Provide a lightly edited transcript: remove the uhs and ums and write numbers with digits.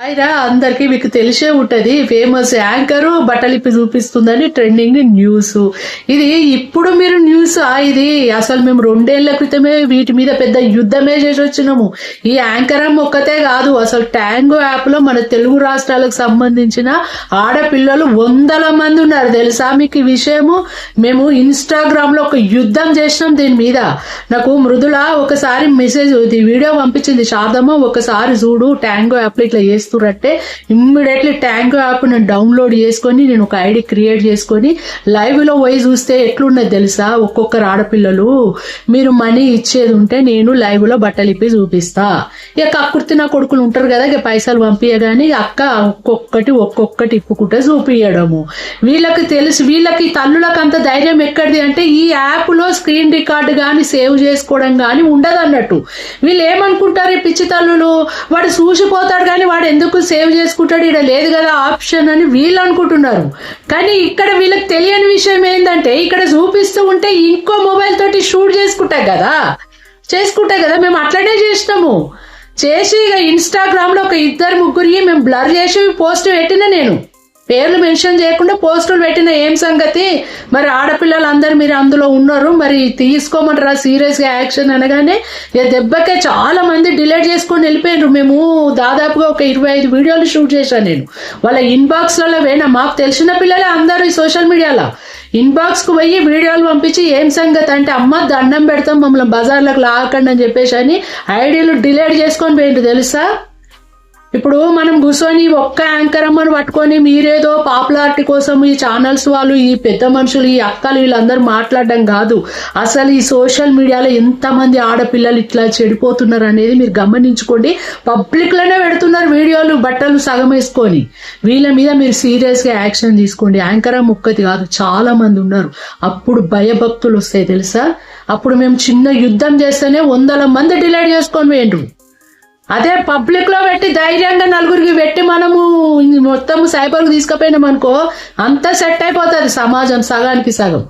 అయినా అందరికి మీకు తెలిసే ఉంటది. ఫేమస్ యాంకరు బట్టలిప్పి చూపిస్తుందని ట్రెండింగ్ న్యూస్. ఇది ఇప్పుడు మీరు న్యూస్ ఇది అసలు మేము 2 ఏళ్ల క్రితమే వీటి మీద పెద్ద యుద్ధమే చేసి వచ్చినాము. ఈ యాంకరమ్ ఒక్కతే కాదు, అసలు ట్యాంగో యాప్ లో మన తెలుగు రాష్ట్రాలకు సంబంధించిన ఆడపిల్లలు 100 మంది ఉన్నారు తెలుసా మీకు ఈ విషయము. మేము ఇన్స్టాగ్రామ్ లో ఒక యుద్ధం చేసినాం దీని మీద. నాకు మృదుల ఒకసారి మెసేజ్ వీడియో పంపించింది, శారదమ్మ ఒకసారి చూడు ట్యాంగో యాప్ లో ఇట్లా చేస్తున్నట్టే. ఇమ్మీడియట్లీ ట్యాంగో యాప్ నేను డౌన్లోడ్ చేసుకొని నేను ఒక ఐడి క్రియేట్ చేసుకొని లైవ్ లో పోయి చూస్తే ఎట్లున్నది తెలుసా. ఒక్కొక్కరు ఆడపిల్లలు మీరు మనీ ఇచ్చేది ఉంటే నేను లైవ్ లో బట్టలు ఇప్పి చూపిస్తా. ఇక కక్కుర్తి నా కొడుకులు ఉంటారు కదా, ఇక పైసలు పంపించగాని అక్క ఒక్కొక్కటి ఇప్పుకుంటే చూపియడము. వీళ్ళకి తెలుసు, వీళ్ళకి తల్లులకు అంత ధైర్యం ఎక్కడిది అంటే ఈ యాప్ లో స్క్రీన్ రికార్డు గాని సేవ్ చేసుకోవడం గాని ఉండదు అన్నట్టు. వీళ్ళు ఏమనుకుంటారు ఈ పిచ్చి తల్లులు, వాడు చూసిపోతాడు కానీ వాడు ఎందుకు సేవ్ చేసుకుంటాడు, ఇక్కడ లేదు కదా ఆప్షన్ అని వీళ్ళు అనుకుంటున్నారు. కానీ ఇక్కడ వీళ్ళకి తెలియని విషయం ఏంటంటే ఇక్కడ చూపిస్తూ ఉంటే ఇంకో మొబైల్ తోటి షూట్ చేసుకుంటాం కదా. మేము అట్లనే చేసినాము. చేసి ఇక ఇన్స్టాగ్రామ్ లో ఒక 2-3 మేము బ్లర్ చేసి పోస్ట్ పెట్టిన, నేను పేర్లు మెన్షన్ చేయకుండా పోస్టులు పెట్టిన. ఏం సంగతి మరి ఆడపిల్లలందరూ మీరు అందులో ఉన్నారు, మరి తీసుకోమంటారా సీరియస్ గా యాక్షన్ అనగానే దెబ్బకే చాలా మంది డిలీట్ చేసుకొని వెళ్ళిపోయారు. మేము దాదాపుగా ఒక 25 వీడియోలు షూట్ చేశాను నేను. వాళ్ళ ఇన్బాక్స్ లలో పోయినా, మాకు తెలిసిన పిల్లలే అందరూ ఈ సోషల్ మీడియాలో ఇన్బాక్స్ కు పోయి వీడియోలు పంపించి ఏం సంగతి అంటే అమ్మ దండం పెడతాం మమ్మల్ని బజార్లకు లాగకండి అని చెప్పేసి అని ఐడీలు డిలీట్ చేసుకొని పోయిండ్రు తెలుసా. ఇప్పుడు మనం కూర్చొని ఒక్క యాంకర్ అమ్మని పట్టుకొని మీరేదో పాపులారిటీ కోసం ఈ ఛానల్స్ వాళ్ళు, ఈ పెద్ద మనుషులు, ఈ అక్కలు వీళ్ళందరూ మాట్లాడడం కాదు. అసలు ఈ సోషల్ మీడియాలో ఎంతమంది ఆడపిల్లలు ఇట్లా చెడిపోతున్నారు అనేది మీరు గమనించుకోండి. పబ్లిక్ లోనే పెడుతున్నారు వీడియోలు బట్టలు సగం వేసుకొని. వీళ్ళ మీద మీరు సీరియస్ గా యాక్షన్ తీసుకోండి. యాంకర్ అమ్మ ఒక్కటి కాదు, చాలా మంది ఉన్నారు. అప్పుడు భయభక్తులు వస్తాయి తెలుసా. అప్పుడు మేము చిన్న యుద్ధం చేస్తేనే 100 మంది డిలీట్ చేసుకొని పోయిండ్రు. అదే పబ్లిక్ లో పెట్టి ధైర్యంగా నలుగురికి పెట్టి మనము మొత్తం సైబర్కి తీసుకుపోయినాం అనుకో, అంతా సెట్ అయిపోతుంది సమాజం సగానికి సగం.